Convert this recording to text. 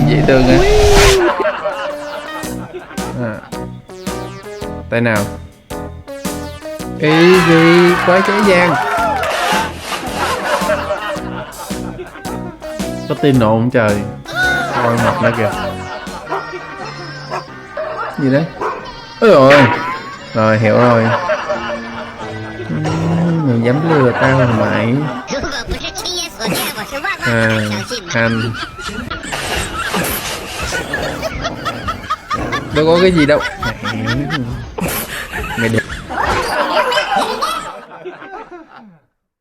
Dễ thương á. Tay nào? Easy, quá cháy vang. Có tin nổ không trời? Coi mặt nó kìa. Gì đấy? Ôi rồi. Rồi hiểu rồi. Mày dám lừa tao hả mày? Anh đâu có cái gì đâu.